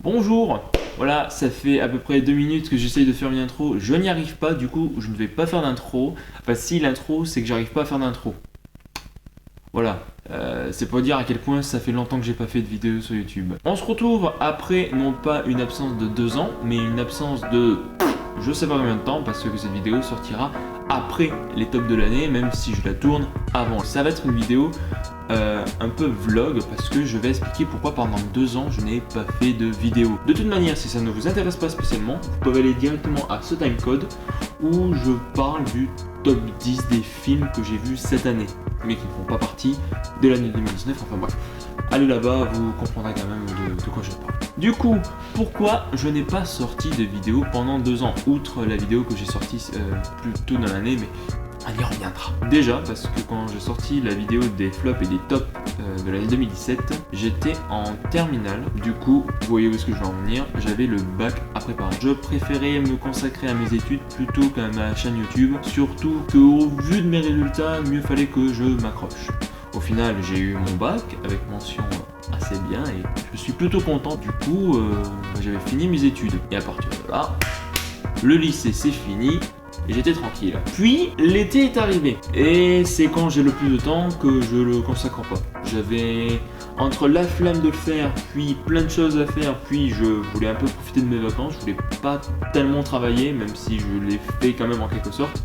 Bonjour. Voilà, ça fait à peu près 2 minutes que j'essaye de faire une intro, je n'y arrive pas, du coup je ne vais pas faire d'intro. Enfin si, l'intro c'est que j'arrive pas à faire d'intro. Voilà, c'est pour dire à quel point ça fait longtemps que j'ai pas fait de vidéo sur YouTube. On se retrouve après non pas une absence de 2 ans, mais une absence de je sais pas combien de temps, parce que cette vidéo sortira après les tops de l'année, même si je la tourne avant. Ça va être une vidéo un peu vlog, parce que je vais expliquer pourquoi pendant 2 ans je n'ai pas fait de vidéo. De toute manière, si ça ne vous intéresse pas spécialement, vous pouvez aller directement à ce timecode où je parle du top 10 des films que j'ai vus cette année, mais qui ne font pas partie de l'année 2019, enfin bref. Allez là-bas, vous comprendrez quand même de quoi je parle. Du coup, pourquoi je n'ai pas sorti de vidéo pendant 2 ans, outre la vidéo que j'ai sortie plus tôt dans l'année, mais on y reviendra. Déjà, parce que quand j'ai sorti la vidéo des flops et des tops de l'année 2017, j'étais en terminale. Du coup, vous voyez où est-ce que je veux en venir, j'avais le bac à préparer. Je préférais me consacrer à mes études plutôt qu'à ma chaîne YouTube, surtout qu'au vu de mes résultats, mieux fallait que je m'accroche. Au final, j'ai eu mon bac avec mention assez bien et je suis plutôt content. Du coup, j'avais fini mes études. Et à partir de là, le lycée c'est fini et j'étais tranquille. Puis l'été est arrivé et c'est quand j'ai le plus de temps que je le consacre pas. J'avais entre la flamme de le faire, puis plein de choses à faire, puis je voulais un peu profiter de mes vacances. Je voulais pas tellement travailler, même si je l'ai fait quand même en quelque sorte.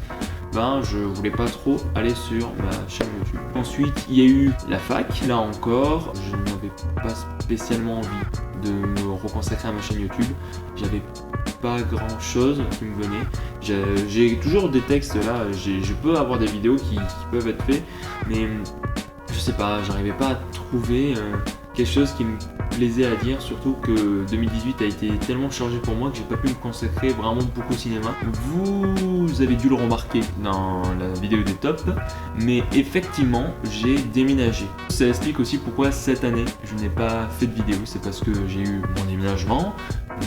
Je voulais pas trop aller sur ma chaîne YouTube. Ensuite, il y a eu la fac. Là encore, je n'avais pas spécialement envie de me reconsacrer à ma chaîne YouTube. J'avais pas grand chose qui me venait. J'ai toujours des textes là, je peux avoir des vidéos qui peuvent être faites, mais je sais pas, j'arrivais pas à trouver quelque chose qui me plaisait à dire, surtout que 2018 a été tellement chargé pour moi que j'ai pas pu me consacrer vraiment beaucoup au cinéma. Vous avez dû le remarquer dans la vidéo des tops, mais effectivement j'ai déménagé. Ça explique aussi pourquoi cette année je n'ai pas fait de vidéo, c'est parce que j'ai eu mon déménagement,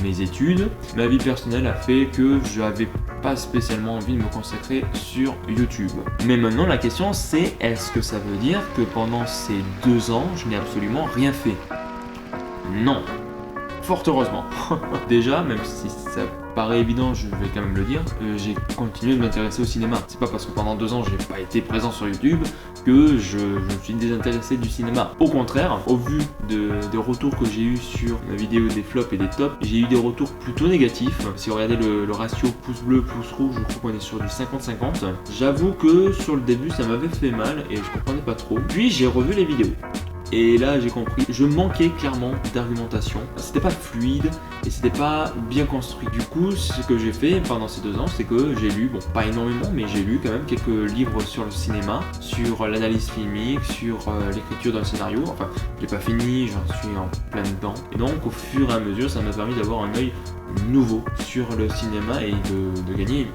mes études, ma vie personnelle a fait que j'avais pas spécialement envie de me consacrer sur YouTube. Mais maintenant la question c'est, est-ce que ça veut dire que pendant ces 2 ans je n'ai absolument rien fait? Non, fort heureusement. Déjà, même si ça paraît évident, je vais quand même le dire, j'ai continué de m'intéresser au cinéma. C'est pas parce que pendant 2 ans j'ai pas été présent sur YouTube que je me suis désintéressé du cinéma. Au contraire, au vu des retours que j'ai eu sur ma vidéo des flops et des tops, j'ai eu des retours plutôt négatifs. Si vous regardez le ratio pouce bleu, pouce rouge, je crois qu'on est sur du 50-50. J'avoue que sur le début ça m'avait fait mal et je comprenais pas trop. Puis j'ai revu les vidéos. Et là j'ai compris, je manquais clairement d'argumentation, c'était pas fluide et c'était pas bien construit. Du coup ce que j'ai fait pendant ces 2 ans, c'est que j'ai lu, bon pas énormément, mais j'ai lu quand même quelques livres sur le cinéma, sur l'analyse filmique, sur l'écriture d'un scénario. Enfin j'ai pas fini, j'en suis en plein dedans. Et donc au fur et à mesure ça m'a permis d'avoir un œil nouveau sur le cinéma et de gagner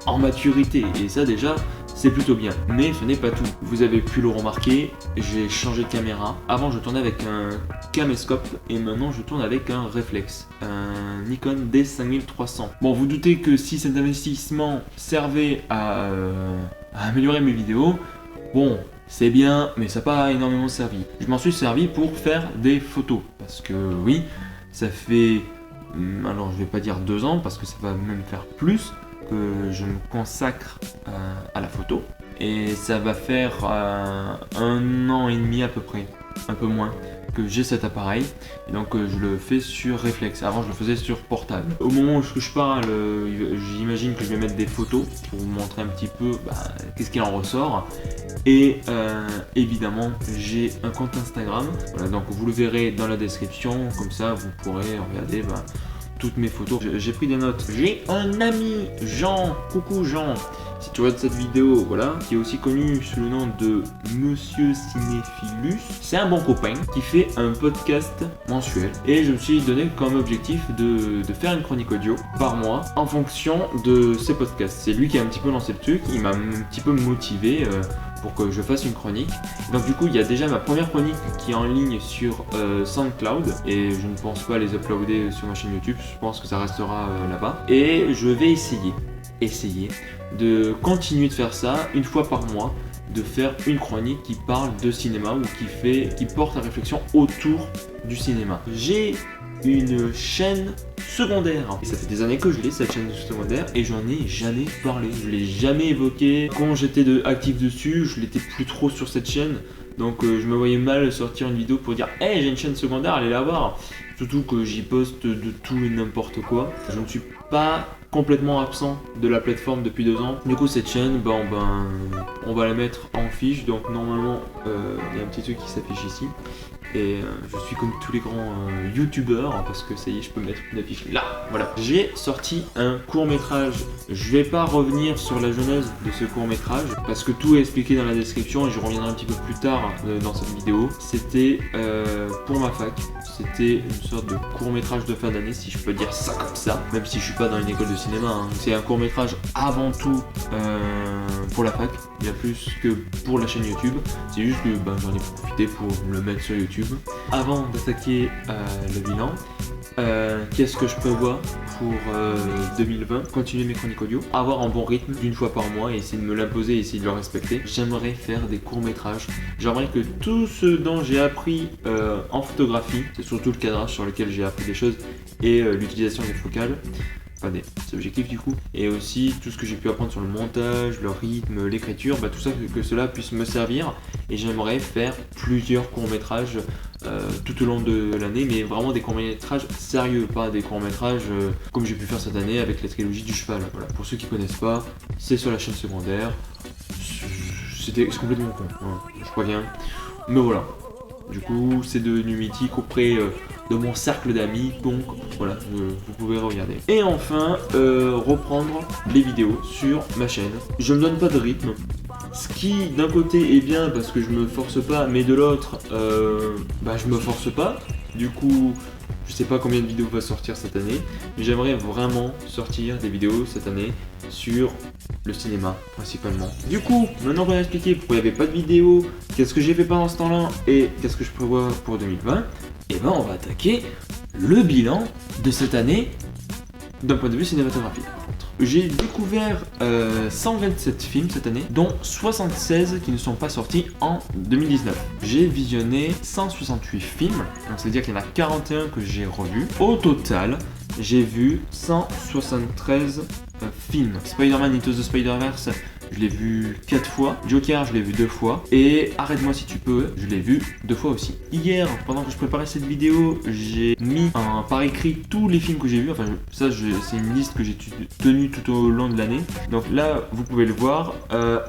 en maturité. Et ça déjà c'est plutôt bien, mais ce n'est pas tout. Vous avez pu le remarquer, j'ai changé de caméra. Avant je tournais avec un caméscope et maintenant je tourne avec un réflexe, un Nikon D5300. Bon, vous doutez que si cet investissement servait à améliorer mes vidéos, bon, c'est bien, mais ça n'a pas énormément servi. Je m'en suis servi pour faire des photos, parce que oui, ça fait, alors je vais pas dire 2 ans, parce que ça va même faire plus, que je me consacre à la photo et ça va faire 1 an et demi à peu près, un peu moins, que j'ai cet appareil et donc je le fais sur réflexe. Avant je le faisais sur portable. Au moment où je parle, j'imagine que je vais mettre des photos pour vous montrer un petit peu qu'est-ce qu'il en ressort. Et évidemment j'ai un compte Instagram, voilà, donc vous le verrez dans la description, comme ça vous pourrez regarder toutes mes photos. J'ai pris des notes. J'ai un ami, Jean, coucou Jean, si tu regardes cette vidéo, voilà, qui est aussi connu sous le nom de Monsieur Cinéphilus. C'est un bon copain qui fait un podcast mensuel et je me suis donné comme objectif de faire une chronique audio par mois en fonction de ses podcasts. C'est lui qui a un petit peu lancé le truc, il m'a un petit peu motivé pour que je fasse une chronique. Donc du coup il y a déjà ma première chronique qui est en ligne sur SoundCloud et je ne pense pas les uploader sur ma chaîne YouTube, je pense que ça restera là-bas. Et je vais essayer de continuer de faire ça une fois par mois de faire une chronique qui parle de cinéma ou qui porte la réflexion autour du cinéma. J'ai une chaîne secondaire. Et ça fait des années que je l'ai, cette chaîne secondaire, et j'en ai jamais parlé. Je l'ai jamais évoqué. Quand j'étais actif dessus, je l'étais plus trop sur cette chaîne. Donc je me voyais mal sortir une vidéo pour dire « Hey, j'ai une chaîne secondaire, allez la voir !» Surtout que j'y poste de tout et n'importe quoi. Je ne suis pas complètement absent de la plateforme depuis 2 ans. Du coup cette chaîne, on va la mettre en fiche. Donc normalement, il y a un petit truc qui s'affiche ici. Et je suis comme tous les grands youtubeurs, parce que ça y est, je peux mettre une affiche là, voilà. J'ai sorti un court-métrage. Je vais pas revenir sur la genèse de ce court-métrage, parce que tout est expliqué dans la description et je reviendrai un petit peu plus tard dans cette vidéo. C'était pour ma fac. C'était une sorte de court-métrage de fin d'année, si je peux dire ça comme ça, même si je suis pas dans une école de cinéma, hein. C'est un court-métrage avant tout pour la fac, bien plus que pour la chaîne YouTube. C'est juste que j'en ai profité pour le mettre sur YouTube. Avant d'attaquer le bilan, qu'est-ce que je prévois pour 2020? Continuer mes chroniques audio, avoir un bon rythme d'une fois par mois et essayer de me l'imposer et essayer de le respecter. J'aimerais faire des courts-métrages. J'aimerais que tout ce dont j'ai appris en photographie, c'est surtout le cadrage sur lequel j'ai appris des choses et l'utilisation des focales, enfin des objectifs du coup, et aussi tout ce que j'ai pu apprendre sur le montage, le rythme, l'écriture, tout ça, que cela puisse me servir. Et j'aimerais faire plusieurs courts-métrages tout au long de l'année, mais vraiment des courts-métrages sérieux, pas des courts-métrages comme j'ai pu faire cette année avec la trilogie du cheval. Voilà, pour ceux qui connaissent pas, c'est sur la chaîne secondaire. C'est complètement con, hein, je crois bien. Mais voilà. Du coup, c'est devenu mythique auprès de mon cercle d'amis, donc voilà, vous pouvez regarder. Et enfin, reprendre les vidéos sur ma chaîne. Je me donne pas de rythme, ce qui d'un côté est bien parce que je me force pas, mais de l'autre, je me force pas. Du coup, je sais pas combien de vidéos va sortir cette année, mais j'aimerais vraiment sortir des vidéos cette année sur le cinéma principalement. Du coup, maintenant qu'on a expliqué pourquoi il n'y avait pas de vidéo, qu'est-ce que j'ai fait pendant ce temps-là et qu'est-ce que je prévois pour 2020, on va attaquer le bilan de cette année d'un point de vue cinématographique. J'ai découvert 127 films cette année, dont 76 qui ne sont pas sortis en 2019. J'ai visionné 168 films, donc c'est-à-dire qu'il y en a 41 que j'ai revus. Au total, j'ai vu 173 films. Spider-Man Into the Spider-Verse, je l'ai vu 4 fois. Joker, je l'ai vu 2 fois. Et Arrête-moi si tu peux, je l'ai vu 2 fois aussi. Hier, pendant que je préparais cette vidéo, j'ai mis par écrit tous les films que j'ai vus. Enfin, ça, c'est une liste que j'ai tenue tout au long de l'année. Donc là, vous pouvez le voir.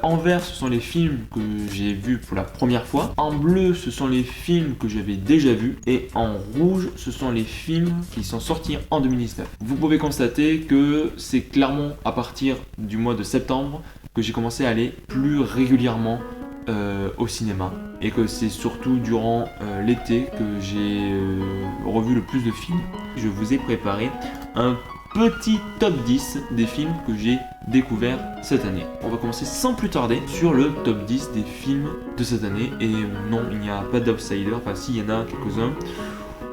En vert, ce sont les films que j'ai vus pour la première fois. En bleu, ce sont les films que j'avais déjà vus. Et en rouge, ce sont les films qui sont sortis en 2019. Vous pouvez constater que c'est clairement à partir du mois de septembre que j'ai commencé à aller plus régulièrement au cinéma, et que c'est surtout durant l'été que j'ai revu le plus de films. Je vous ai préparé un petit top 10 des films que j'ai découverts cette année. On va commencer sans plus tarder sur le top 10 des films de cette année. Et non, il n'y a pas d'outsider, enfin si, il y en a quelques-uns,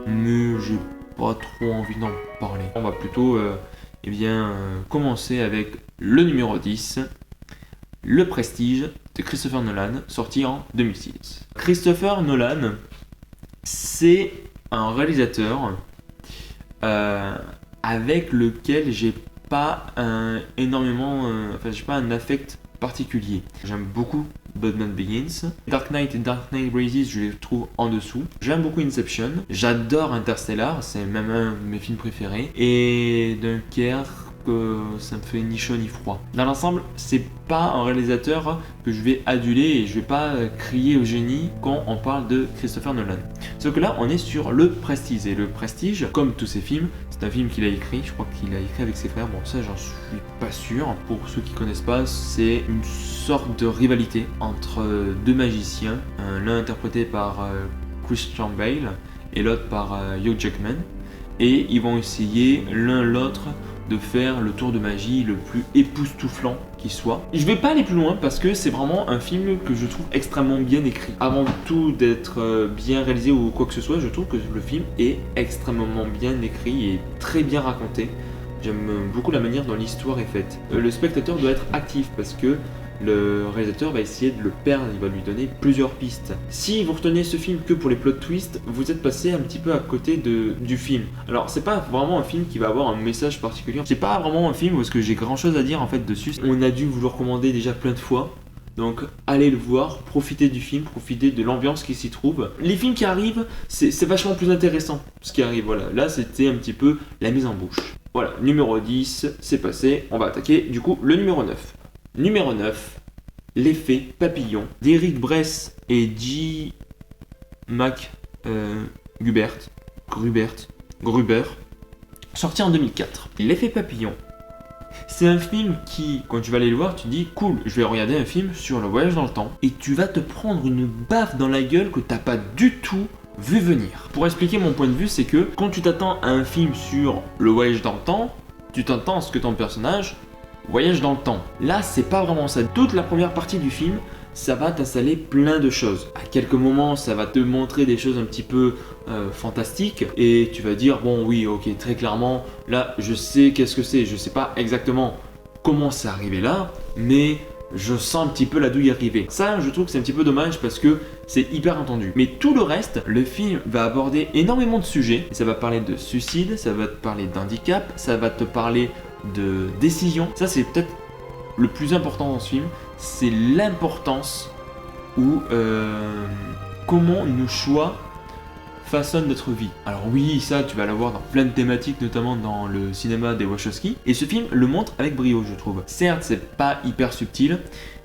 mais j'ai pas trop envie d'en parler. On va plutôt commencer avec le numéro 10, Le Prestige de Christopher Nolan, sorti en 2006. Christopher Nolan, c'est un réalisateur avec lequel j'ai pas j'ai pas un affect particulier. J'aime beaucoup Batman Begins. Dark Knight et Dark Knight Rises, je les trouve en dessous. J'aime beaucoup Inception. J'adore Interstellar, c'est même un de mes films préférés. Et Dunkerque, ça me fait ni chaud ni froid. Dans l'ensemble, c'est pas un réalisateur que je vais aduler et je vais pas crier au génie quand on parle de Christopher Nolan. Sauf que là, on est sur Le Prestige. Et Le Prestige, comme tous ses films, c'est un film qu'il a écrit, je crois qu'il a écrit avec ses frères, bon ça j'en suis pas sûr. Pour ceux qui connaissent pas, c'est une sorte de rivalité entre deux magiciens, l'un interprété par Christian Bale et l'autre par Hugh Jackman. Et ils vont essayer l'un l'autre de faire le tour de magie le plus époustouflant qui soit. Je vais pas aller plus loin parce que c'est vraiment un film que je trouve extrêmement bien écrit. Avant tout d'être bien réalisé ou quoi que ce soit, je trouve que le film est extrêmement bien écrit et très bien raconté. J'aime beaucoup la manière dont l'histoire est faite. Le spectateur doit être actif parce que le réalisateur va essayer de le perdre, il va lui donner plusieurs pistes. Si vous retenez ce film que pour les plot twists, vous êtes passé un petit peu à côté du film. Alors c'est pas vraiment un film qui va avoir un message particulier, c'est pas vraiment un film où est-ce que j'ai grand chose à dire en fait dessus. On a dû vous le recommander déjà plein de fois. Donc allez le voir, profitez du film, profitez de l'ambiance qui s'y trouve. Les films qui arrivent, c'est vachement plus intéressant ce qui arrive. Voilà, là c'était un petit peu la mise en bouche. Voilà, numéro 10, c'est passé. On va attaquer du coup le numéro 9. Numéro 9, L'effet papillon d'Eric Bress et J. Gruber, sorti en 2004. L'effet papillon. C'est un film qui, quand tu vas aller le voir, tu te dis cool, je vais regarder un film sur le voyage dans le temps et tu vas te prendre une baffe dans la gueule que t'as pas du tout vu venir. Pour expliquer mon point de vue, c'est que quand tu t'attends à un film sur le voyage dans le temps, tu t'attends à ce que ton personnage voyage dans le temps. Là, c'est pas vraiment ça. Toute la première partie du film, ça va t'installer plein de choses. À quelques moments, ça va te montrer des choses un petit peu fantastiques et tu vas dire bon oui, ok, très clairement, là, je sais qu'est-ce que c'est. Je sais pas exactement comment c'est arrivé là, mais je sens un petit peu la douille arriver. Ça, je trouve que c'est un petit peu dommage parce que c'est hyper entendu. Mais tout le reste, le film va aborder énormément de sujets. Ça va parler de suicide, ça va te parler d'handicap, ça va te parler de décision. Ça, c'est peut-être le plus important dans ce film, c'est l'importance ou comment nos choix façonnent notre vie. Alors oui, ça tu vas l'avoir dans plein de thématiques, notamment dans le cinéma des Wachowski, et ce film le montre avec brio, je trouve. Certes, c'est pas hyper subtil,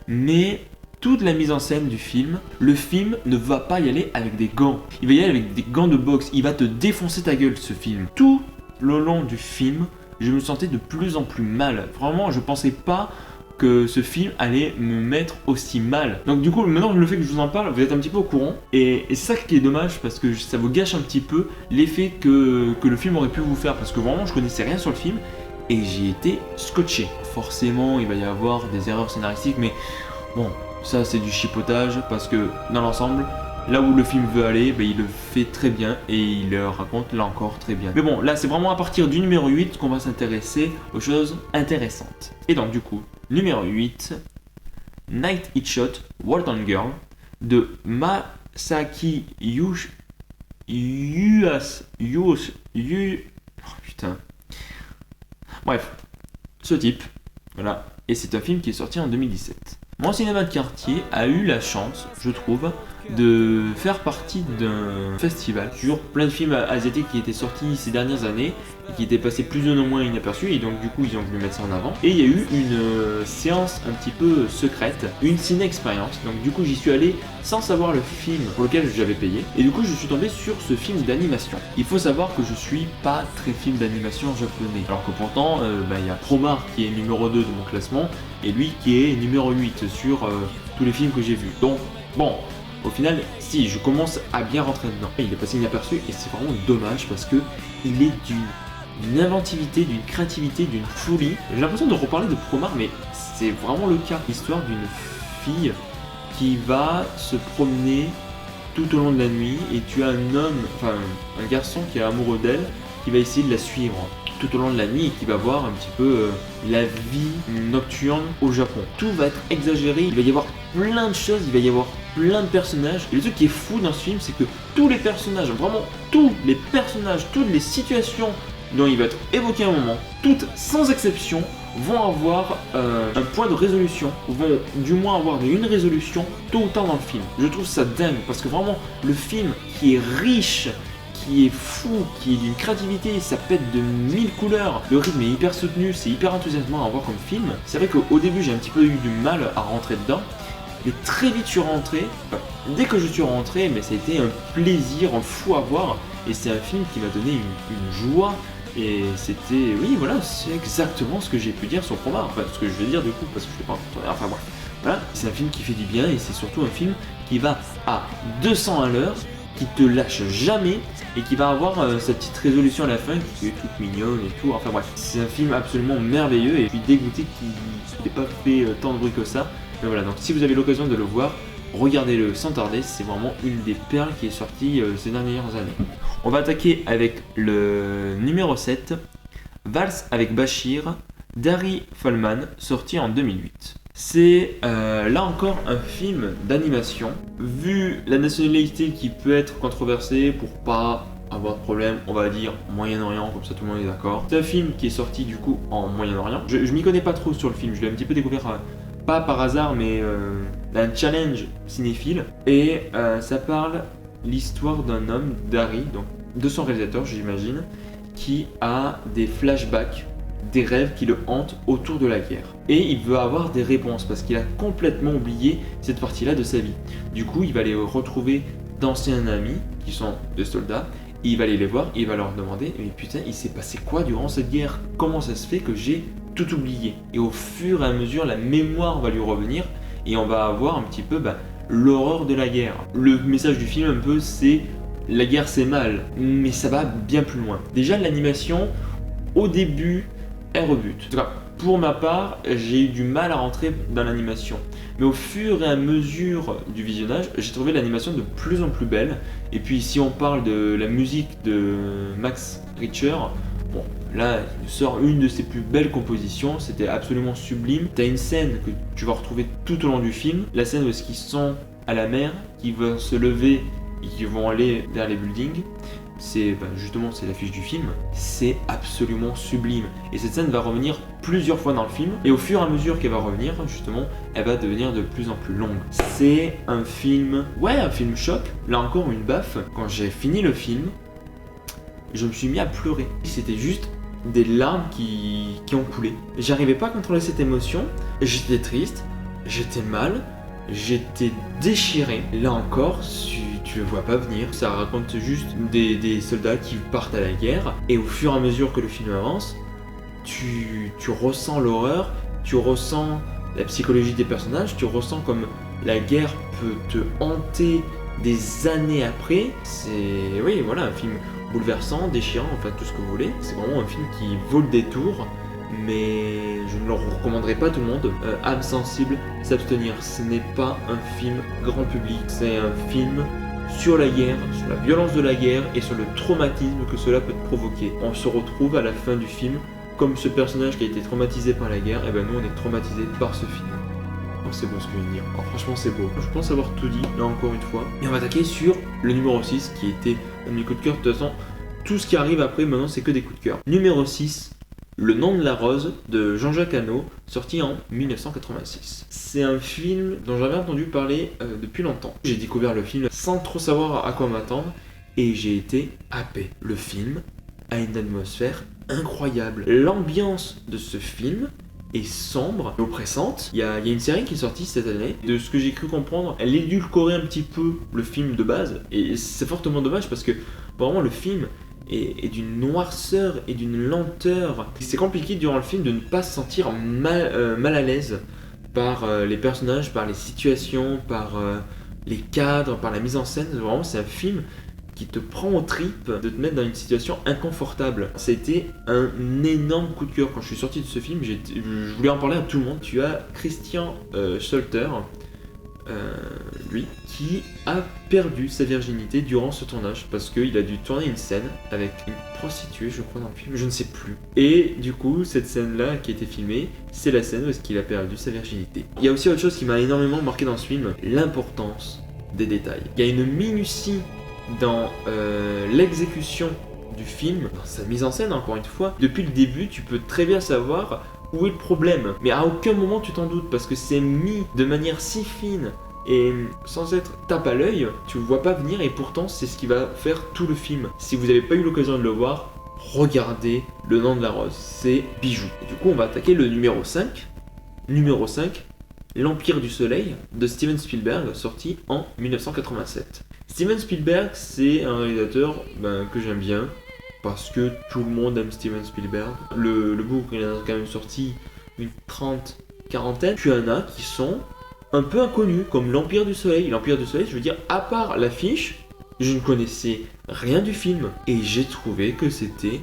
mais toute la mise en scène du film, le film ne va pas y aller avec des gants. Il va y aller avec des gants de boxe, il va te défoncer ta gueule, ce film. Tout le long du film, je me sentais de plus en plus mal. Vraiment, je pensais pas que ce film allait me mettre aussi mal. Donc du coup, maintenant le fait que je vous en parle, vous êtes un petit peu au courant. Et c'est ça qui est dommage parce que ça vous gâche un petit peu l'effet que le film aurait pu vous faire. Parce que vraiment, je connaissais rien sur le film et j'ai été scotché. Forcément, il va y avoir des erreurs scénaristiques, mais bon, ça c'est du chipotage parce que dans l'ensemble, là où le film veut aller, il le fait très bien et il le raconte là encore très bien. Mais bon, là c'est vraiment à partir du numéro 8 qu'on va s'intéresser aux choses intéressantes. Et donc du coup, numéro 8, Night It Shot, Walton Girl, de Masaki putain. Bref, ce type, voilà. Et c'est un film qui est sorti en 2017. Mon cinéma de quartier a eu la chance, je trouve, de faire partie d'un festival sur plein de films asiatiques qui étaient sortis ces dernières années et qui étaient passés plus ou moins inaperçus, et donc du coup ils ont voulu mettre ça en avant. Et il y a eu une séance un petit peu secrète, une ciné-expérience. Donc du coup j'y suis allé sans savoir le film pour lequel j'avais payé, et du coup je suis tombé sur ce film d'animation. Il faut savoir que je suis pas très film d'animation japonais, alors que pourtant il y a Promare qui est numéro 2 de mon classement et lui qui est numéro 8 sur tous les films que j'ai vus. Donc bon, au final, si, je commence à bien rentrer dedans. Il est passé inaperçu et c'est vraiment dommage parce que il est d'une inventivité, d'une créativité, d'une folie. J'ai l'impression de reparler de Promare, mais c'est vraiment le cas. L'histoire d'une fille qui va se promener tout au long de la nuit et tu as un garçon qui est amoureux d'elle qui va essayer de la suivre tout au long de la nuit et qui va voir un petit peu la vie nocturne au Japon. Tout va être exagéré, il va y avoir plein de choses, il va y avoir plein de personnages. Et le truc qui est fou dans ce film, c'est que tous les personnages, vraiment tous les personnages, toutes les situations dont il va être évoqué à un moment, toutes sans exception, vont avoir un point de résolution, vont du moins avoir une résolution tôt ou tard dans le film. Je trouve ça dingue parce que vraiment le film qui est riche, qui est fou, qui est d'une créativité, ça pète de 1000 couleurs. Le rythme est hyper soutenu, c'est hyper enthousiasmant à voir comme film. C'est vrai qu'au début j'ai un petit peu eu du mal à rentrer dedans, mais très vite je suis rentré. Dès que je suis rentré, mais ça a été un plaisir, un fou à voir, et c'est un film qui m'a donné une joie. Et c'était, oui voilà, c'est exactement ce que j'ai pu dire sur Promare, enfin ce que je vais dire du coup parce que je ne l'ai pas encore, enfin bref. Voilà, c'est un film qui fait du bien et c'est surtout un film qui va à 200 à l'heure, qui te lâche jamais et qui va avoir sa petite résolution à la fin qui est toute mignonne et tout, enfin bref. C'est un film absolument merveilleux et je suis dégoûté qu'il n'ait pas fait tant de bruit que ça. Mais voilà, donc si vous avez l'occasion de le voir, regardez-le sans tarder, c'est vraiment une des perles qui est sortie ces dernières années. On va attaquer avec le numéro 7, Valse avec Bachir, d'Ari Folman, sorti en 2008. C'est là encore un film d'animation. Vu la nationalité qui peut être controversée, pour pas avoir de problème, on va dire Moyen-Orient, comme ça tout le monde est d'accord. C'est un film qui est sorti du coup en Moyen-Orient. Je m'y connais pas trop sur le film, je l'ai un petit peu découvert pas par hasard, mais d'un challenge cinéphile. Et ça parle l'histoire d'un homme, Dari, donc de son réalisateur j'imagine, qui a des flashbacks, des rêves qui le hantent autour de la guerre. Et il veut avoir des réponses parce qu'il a complètement oublié cette partie-là de sa vie. Du coup, il va aller retrouver d'anciens amis qui sont des soldats. Et il va aller les voir et il va leur demander: mais putain, il s'est passé quoi durant cette guerre? Comment ça se fait que j'ai tout oublié? Et au fur et à mesure, la mémoire va lui revenir et on va avoir un petit peu l'horreur de la guerre. Le message du film un peu, c'est la guerre c'est mal, mais ça va bien plus loin. Déjà l'animation, au début, elle rebute. En tout cas, pour ma part, j'ai eu du mal à rentrer dans l'animation. Mais au fur et à mesure du visionnage, j'ai trouvé l'animation de plus en plus belle. Et puis si on parle de la musique de Max Richter, bon, là, il sort une de ses plus belles compositions, c'était absolument sublime. T'as une scène que tu vas retrouver tout au long du film, la scène où est-ce qu'ils sont à la mer, qui vont se lever et qui vont aller vers les buildings. C'est justement c'est l'affiche du film, c'est absolument sublime. Et cette scène va revenir plusieurs fois dans le film, et au fur et à mesure qu'elle va revenir, justement, elle va devenir de plus en plus longue. C'est un film, un film choc, là encore une baffe. Quand j'ai fini le film, je me suis mis à pleurer. C'était juste des larmes qui ont coulé. J'arrivais pas à contrôler cette émotion, j'étais triste, j'étais mal, j'étais déchiré. Là encore, tu le vois pas venir. Ça raconte juste des soldats qui partent à la guerre. Et au fur et à mesure que le film avance, tu ressens l'horreur, tu ressens la psychologie des personnages, tu ressens comme la guerre peut te hanter des années après. C'est, un film bouleversant, déchirant, enfin tout ce que vous voulez. C'est vraiment un film qui vaut le détour. Mais je ne le recommanderais pas à tout le monde. Âme sensible, s'abstenir. Ce n'est pas un film grand public. C'est un film sur la guerre, sur la violence de la guerre et sur le traumatisme que cela peut te provoquer. On se retrouve à la fin du film comme ce personnage qui a été traumatisé par la guerre. Et nous on est traumatisé par ce film. Oh, c'est beau ce que je viens de dire. Oh, franchement c'est beau. Je pense avoir tout dit là encore une fois. Et on va attaquer sur le numéro 6 qui était un de mes coups de cœur. De toute façon, tout ce qui arrive après maintenant c'est que des coups de cœur. Numéro 6. Le nom de la rose de Jean-Jacques Hano, sorti en 1986. C'est un film dont j'avais entendu parler depuis longtemps. J'ai découvert le film sans trop savoir à quoi m'attendre et j'ai été happé. Le film a une atmosphère incroyable. L'ambiance de ce film est sombre et oppressante. Il y a une série qui est sortie cette année. De ce que j'ai cru comprendre, elle édulcorait un petit peu le film de base et c'est fortement dommage parce que vraiment le film et d'une noirceur et d'une lenteur. C'est compliqué durant le film de ne pas se sentir mal à l'aise par les personnages, par les situations, par les cadres, par la mise en scène. Vraiment, c'est un film qui te prend aux tripes, de te mettre dans une situation inconfortable. Ça a été un énorme coup de cœur. Quand je suis sorti de ce film, je voulais en parler à tout le monde. Tu as Christian Scholter, lui, qui a perdu sa virginité durant ce tournage parce qu'il a dû tourner une scène avec une prostituée, je crois, dans le film, je ne sais plus. Et du coup, cette scène-là qui a été filmée, c'est la scène où est-ce qu'il a perdu sa virginité. Il y a aussi autre chose qui m'a énormément marqué dans ce film, l'importance des détails. Il y a une minutie dans l'exécution du film, dans sa mise en scène, encore une fois. Depuis le début, tu peux très bien savoir où est le problème, mais à aucun moment tu t'en doutes parce que c'est mis de manière si fine et sans être tape à l'œil, tu le vois pas venir et pourtant c'est ce qui va faire tout le film. Si vous n'avez pas eu l'occasion de le voir, regardez Le Nom de la Rose, c'est bijou. Et du coup on va attaquer le numéro 5. Numéro 5, L'Empire du Soleil de Steven Spielberg, sorti en 1987. Steven Spielberg, c'est un réalisateur que j'aime bien, parce que tout le monde aime Steven Spielberg. Le book, il a quand même sorti une quarantaine. Puis il y en a qui sont un peu inconnus, comme L'Empire du Soleil. L'Empire du Soleil, je veux dire, à part l'affiche, je ne connaissais rien du film. Et j'ai trouvé que c'était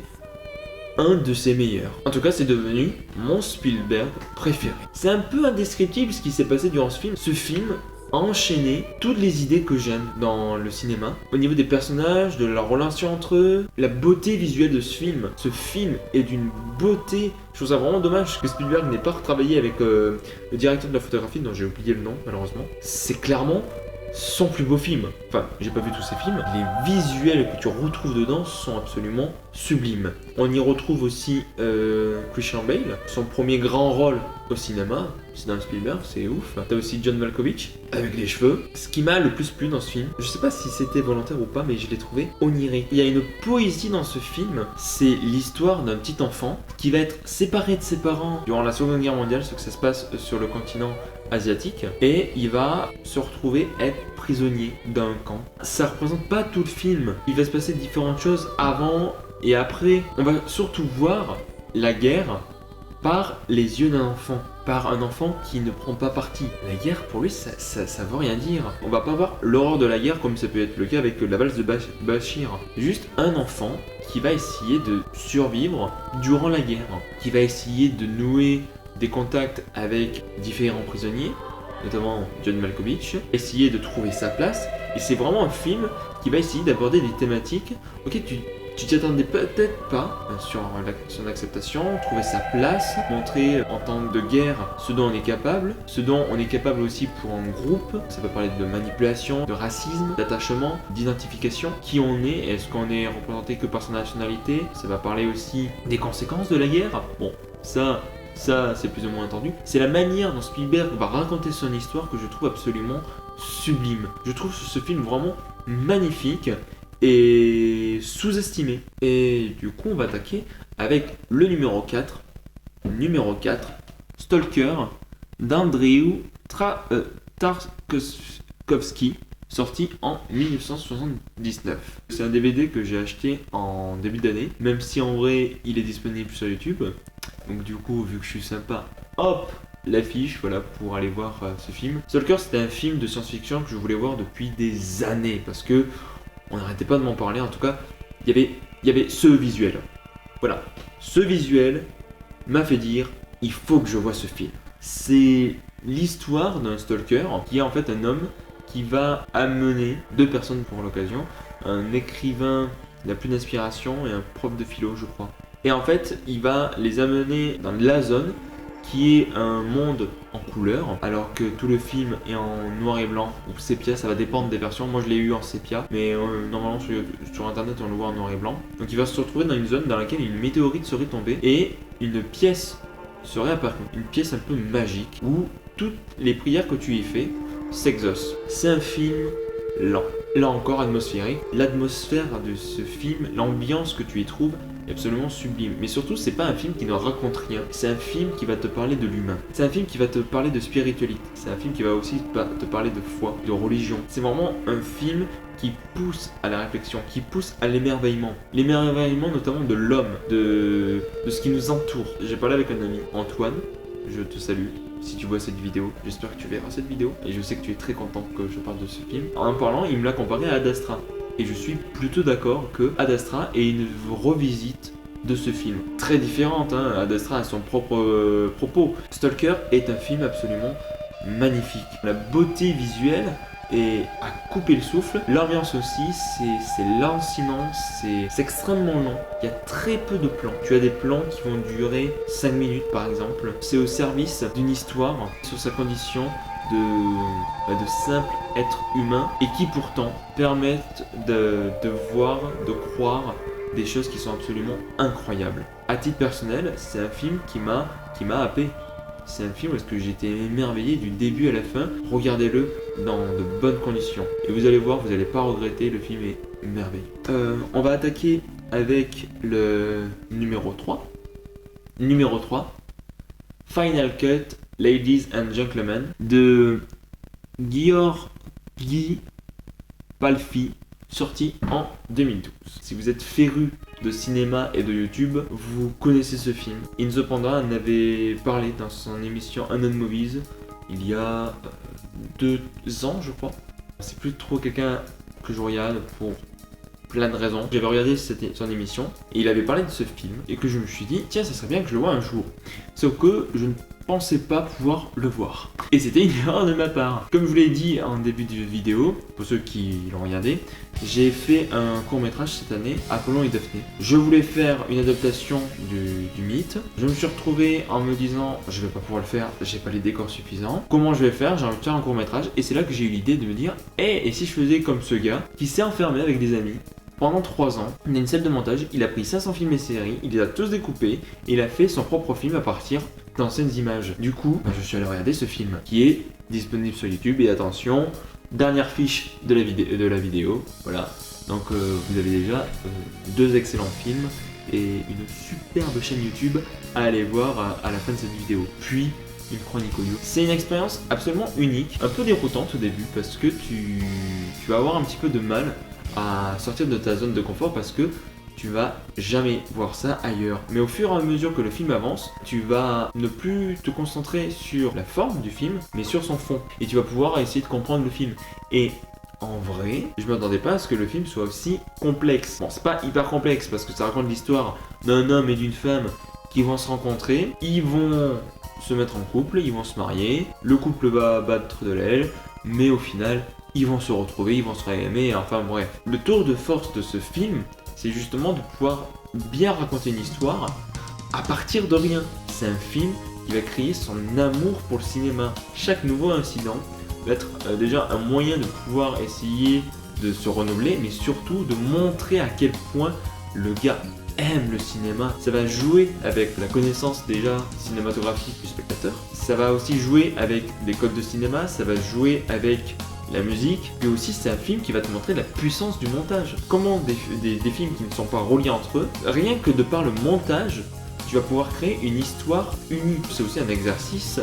un de ses meilleurs. En tout cas, c'est devenu mon Spielberg préféré. C'est un peu indescriptible ce qui s'est passé durant ce film. Ce film enchaîné toutes les idées que j'aime dans le cinéma. Au niveau des personnages, de leur relation entre eux, la beauté visuelle de ce film. Ce film est d'une beauté. Je trouve ça vraiment dommage que Spielberg n'ait pas retravaillé avec le directeur de la photographie, dont j'ai oublié le nom malheureusement. C'est clairement son plus beau film. Enfin, j'ai pas vu tous ses films. Les visuels que tu retrouves dedans sont absolument sublimes. On y retrouve aussi Christian Bale, son premier grand rôle au cinéma. C'est dans Spielberg, c'est ouf. T'as aussi John Malkovich avec les cheveux. Ce qui m'a le plus plu dans ce film, je sais pas si c'était volontaire ou pas, mais je l'ai trouvé onirique. Il y a une poésie dans ce film. C'est l'histoire d'un petit enfant qui va être séparé de ses parents durant la Seconde Guerre mondiale, ce que ça se passe sur le continent asiatique, et il va se retrouver être prisonnier d'un camp. Ça représente pas tout le film. Il va se passer différentes choses avant et après. On va surtout voir la guerre par les yeux d'un enfant, par un enfant qui ne prend pas parti. La guerre, pour lui, ça veut rien dire. On va pas voir l'horreur de la guerre comme ça peut être le cas avec la valse de Bachir. Juste un enfant qui va essayer de survivre durant la guerre, qui va essayer de nouer des contacts avec différents prisonniers, notamment John Malkovich, essayer de trouver sa place. Et c'est vraiment un film qui va essayer d'aborder des thématiques auxquelles tu t'y attendais peut-être pas, sur son acceptation, trouver sa place, montrer en temps de guerre ce dont on est capable, ce dont on est capable aussi pour un groupe. Ça va parler de manipulation, de racisme, d'attachement, d'identification, qui on est, est-ce qu'on est représenté que par sa nationalité. Ça va parler aussi des conséquences de la guerre. Bon, ça c'est plus ou moins entendu. C'est la manière dont Spielberg va raconter son histoire que je trouve absolument sublime. Je trouve ce film vraiment magnifique et sous-estimé. Et du coup, on va attaquer avec le numéro 4. Numéro 4, Stalker d'Andrzej Tarkowski, sorti en 1979. C'est un DVD que j'ai acheté en début d'année, même si en vrai, il est disponible sur YouTube. Donc du coup, vu que je suis sympa, hop, l'affiche, voilà, pour aller voir ce film. Stalker, c'était un film de science-fiction que je voulais voir depuis des années, parce que on n'arrêtait pas de m'en parler. En tout cas, il y avait ce visuel. Voilà, ce visuel m'a fait dire, il faut que je vois ce film. C'est l'histoire d'un stalker, qui est en fait un homme qui va amener deux personnes pour l'occasion, un écrivain n'a plus d'inspiration et un prof de philo, je crois. Et en fait, il va les amener dans la zone qui est un monde en couleur, alors que tout le film est en noir et blanc ou sépia, ça va dépendre des versions. Moi je l'ai eu en sépia, mais normalement sur internet on le voit en noir et blanc. Donc il va se retrouver dans une zone dans laquelle une météorite serait tombée et une pièce serait apparue, une pièce un peu magique où toutes les prières que tu y fais s'exaucent. C'est un film lent, là encore atmosphérique. L'atmosphère de ce film, l'ambiance que tu y trouves est absolument sublime. Mais surtout, c'est pas un film qui ne raconte rien. C'est un film qui va te parler de l'humain. C'est un film qui va te parler de spiritualité. C'est un film qui va aussi te parler de foi, de religion. C'est vraiment un film qui pousse à la réflexion, qui pousse à l'émerveillement. L'émerveillement notamment de l'homme, de ce qui nous entoure. J'ai parlé avec un ami, Antoine, je te salue. Si tu vois cette vidéo, j'espère que tu verras cette vidéo. Et je sais que tu es très content que je parle de ce film. En parlant, il me l'a comparé à Ad Astra. Et je suis plutôt d'accord que Ad Astra est une revisite de ce film. Très différente, hein. Ad Astra a son propre propos. Stalker est un film absolument magnifique. La beauté visuelle est à couper le souffle. L'ambiance aussi, c'est lancinant, c'est extrêmement long. Il y a très peu de plans. Tu as des plans qui vont durer 5 minutes par exemple. C'est au service d'une histoire sur sa condition de simple être humain et qui pourtant permettent de voir, de croire des choses qui sont absolument incroyables. À titre personnel, c'est un film qui m'a happé. C'est un film parce que j'étais émerveillé du début à la fin. Regardez-le dans de bonnes conditions. Et vous allez voir, vous n'allez pas regretter, le film est merveilleux. On va attaquer avec le numéro 3. Numéro 3, Final Cut, Ladies and Gentlemen, de Georgi Palfi, sorti en 2012. Si vous êtes féru de cinéma et de YouTube, vous connaissez ce film. Inzo Panda en avait parlé dans son émission Unknown Movies il y a 2 ans, je crois. C'est plus trop quelqu'un que je regarde pour plein de raisons. J'avais regardé son émission et il avait parlé de ce film et que je me suis dit, tiens, ça serait bien que je le voie un jour. Sauf que je ne pensais pas pouvoir le voir. Et c'était une erreur de ma part. Comme je vous l'ai dit en début de vidéo, pour ceux qui l'ont regardé, j'ai fait un court-métrage cette année, Apollon et Daphné. Je voulais faire une adaptation du mythe. Je me suis retrouvé en me disant, je vais pas pouvoir le faire, j'ai pas les décors suffisants. Comment je vais faire? J'ai envie de faire un court-métrage. Et c'est là que j'ai eu l'idée de me dire, et si je faisais comme ce gars qui s'est enfermé avec des amis pendant 3 ans, il a une salle de montage, il a pris 500 films et séries, il les a tous découpés, et il a fait son propre film à partir d'anciennes images. Du coup, je suis allé regarder ce film, qui est disponible sur YouTube, et attention, dernière fiche de la vidéo, voilà. Donc vous avez déjà 2 excellents films, et une superbe chaîne YouTube à aller voir à la fin de cette vidéo. Puis, une chronique audio. C'est une expérience absolument unique, un peu déroutante au début, parce que tu vas avoir un petit peu de mal à sortir de ta zone de confort parce que tu vas jamais voir ça ailleurs. Mais au fur et à mesure que le film avance, tu vas ne plus te concentrer sur la forme du film, mais sur son fond. Et tu vas pouvoir essayer de comprendre le film. Et en vrai, je m'attendais pas à ce que le film soit aussi complexe. Bon, c'est pas hyper complexe parce que ça raconte l'histoire d'un homme et d'une femme qui vont se rencontrer. Ils vont se mettre en couple, ils vont se marier. Le couple va battre de l'aile, mais au final, ils vont se retrouver, ils vont se réaimer, enfin bref. Le tour de force de ce film, c'est justement de pouvoir bien raconter une histoire à partir de rien. C'est un film qui va créer son amour pour le cinéma. Chaque nouveau incident va être déjà un moyen de pouvoir essayer de se renouveler, mais surtout de montrer à quel point le gars aime le cinéma. Ça va jouer avec la connaissance déjà cinématographique du spectateur. Ça va aussi jouer avec des codes de cinéma, ça va jouer avec la musique, mais aussi c'est un film qui va te montrer la puissance du montage. Comment des films qui ne sont pas reliés entre eux, rien que de par le montage, tu vas pouvoir créer une histoire unique. C'est aussi un exercice,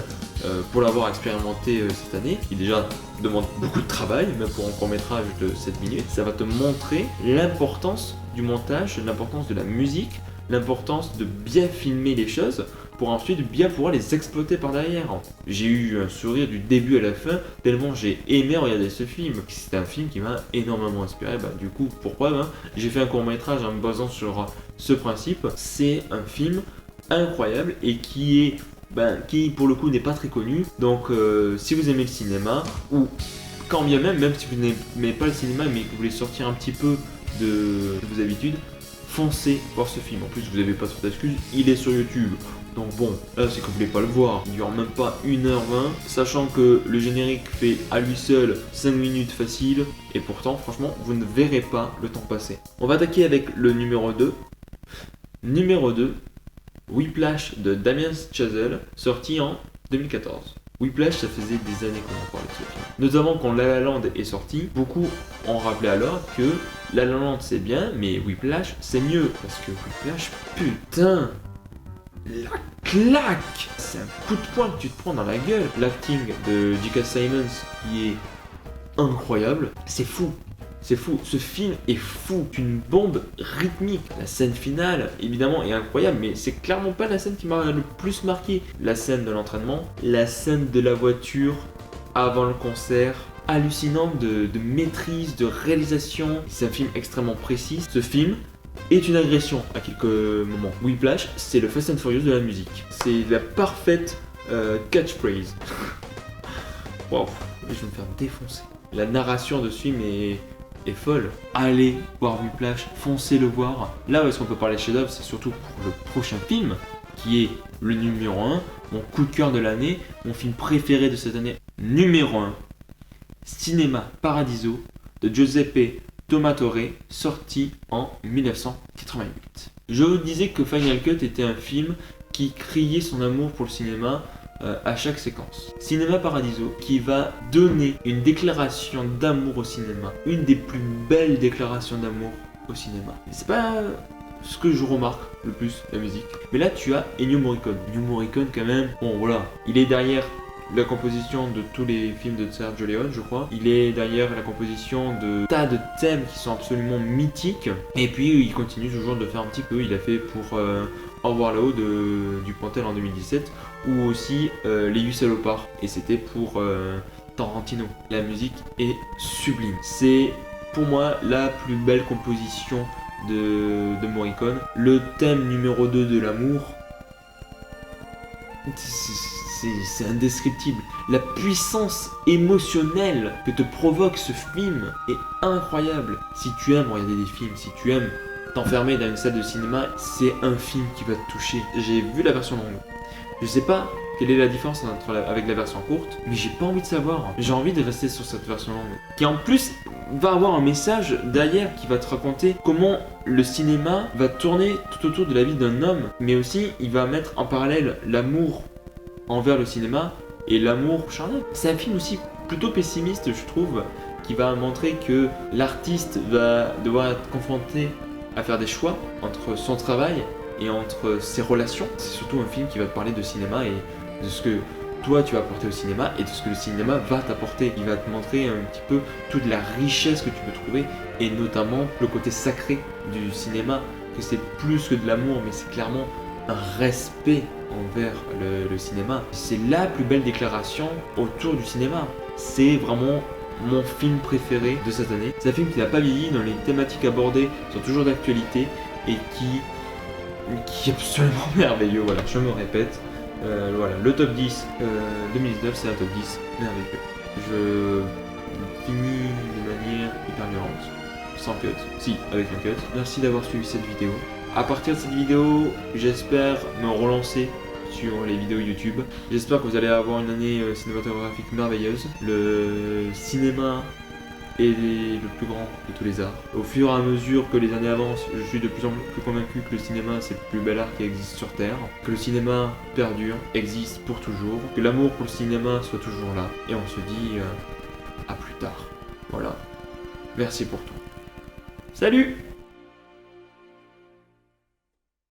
pour l'avoir expérimenté cette année, qui déjà demande beaucoup de travail, même pour un court-métrage de 7 minutes. Ça va te montrer l'importance du montage, l'importance de la musique, l'importance de bien filmer les choses, pour ensuite bien pouvoir les exploiter par derrière. J'ai eu un sourire du début à la fin, tellement j'ai aimé regarder ce film. C'est un film qui m'a énormément inspiré, du coup, pourquoi j'ai fait un court-métrage en me basant sur ce principe. C'est un film incroyable et qui pour le coup n'est pas très connu. Donc si vous aimez le cinéma, ou quand bien même si vous n'aimez pas le cinéma mais que vous voulez sortir un petit peu de vos habitudes, foncez voir ce film. En plus vous n'avez pas trop d'excuses, il est sur YouTube. Donc bon, là c'est que vous voulez pas le voir, il dure même pas 1h20, sachant que le générique fait à lui seul 5 minutes facile, et pourtant franchement vous ne verrez pas le temps passer. On va attaquer avec le numéro 2. Numéro 2, Whiplash de Damien Chazelle, sorti en 2014. Whiplash, ça faisait des années qu'on en parlait de ce film. Notamment quand La La Land est sorti, beaucoup ont rappelé alors que La La Land c'est bien, mais Whiplash c'est mieux. Parce que Whiplash, putain, la claque! C'est un coup de poing que tu te prends dans la gueule. L'acting de J.K. Simmons qui est incroyable, c'est fou. C'est fou, ce film est fou, une bombe rythmique. La scène finale, évidemment, est incroyable, mais c'est clairement pas la scène qui m'a le plus marqué. La scène de l'entraînement, la scène de la voiture avant le concert, hallucinant de maîtrise, de réalisation. C'est un film extrêmement précis. Ce film est une agression à quelques moments. Whiplash, c'est le Fast and Furious de la musique. C'est la parfaite catchphrase. Wow, je vais me faire défoncer. La narration de ce film est folle. Allez voir Whiplash, foncez le voir. Là où est-ce qu'on peut parler de chef-d'œuvre, c'est surtout pour le prochain film, qui est le numéro 1, mon coup de cœur de l'année, mon film préféré de cette année. Numéro 1, Cinéma Paradiso de Giuseppe Tornatore, sorti en 1988. Je vous disais que Final Cut était un film qui criait son amour pour le cinéma à chaque séquence. Cinéma Paradiso qui va donner une déclaration d'amour au cinéma, une des plus belles déclarations d'amour au cinéma. C'est pas ce que je remarque le plus, la musique, mais là tu as Ennio Morricone. Ennio Morricone quand même, bon voilà, il est derrière la composition de tous les films de Sergio Leone, je crois. Il est derrière la composition de tas de thèmes qui sont absolument mythiques. Et puis il continue toujours de faire un petit peu. Il a fait pour Au revoir là-haut du Pantel en 2017, ou aussi Les 8 salopards. Et c'était pour Tarantino. La musique est sublime. C'est pour moi la plus belle composition de Morricone. Le thème numéro 2 de l'amour, c'est indescriptible. La puissance émotionnelle que te provoque ce film est incroyable. Si tu aimes regarder des films, si tu aimes t'enfermer dans une salle de cinéma, c'est un film qui va te toucher. J'ai vu la version longue. Je sais pas quelle est la différence avec la version courte, mais j'ai pas envie de savoir. J'ai envie de rester sur cette version longue. Qui en plus va avoir un message derrière qui va te raconter comment le cinéma va tourner tout autour de la vie d'un homme, mais aussi il va mettre en parallèle l'amour envers le cinéma et l'amour charnel. C'est un film aussi plutôt pessimiste, je trouve, qui va montrer que l'artiste va devoir être confronté à faire des choix entre son travail et entre ses relations. C'est surtout un film qui va te parler de cinéma et de ce que toi tu vas apporter au cinéma et de ce que le cinéma va t'apporter. Il va te montrer un petit peu toute la richesse que tu peux trouver et notamment le côté sacré du cinéma, que c'est plus que de l'amour mais c'est clairement un respect envers le cinéma. C'est la plus belle déclaration autour du cinéma. C'est vraiment mon film préféré de cette année. C'est un film qui n'a pas vieilli, dont les thématiques abordées sont toujours d'actualité et qui est absolument merveilleux. Voilà, je me répète. Voilà, le top 10 2019, c'est un top 10 merveilleux. Je finis de manière hyper violente, sans cut. Si, avec un cut. Merci d'avoir suivi cette vidéo. À partir de cette vidéo, j'espère me relancer sur les vidéos YouTube. J'espère que vous allez avoir une année cinématographique merveilleuse. Le cinéma est le plus grand de tous les arts. Au fur et à mesure que les années avancent, je suis de plus en plus convaincu que le cinéma c'est le plus bel art qui existe sur Terre, que le cinéma perdure, existe pour toujours, que l'amour pour le cinéma soit toujours là, et on se dit à plus tard. Voilà. Merci pour tout. Salut!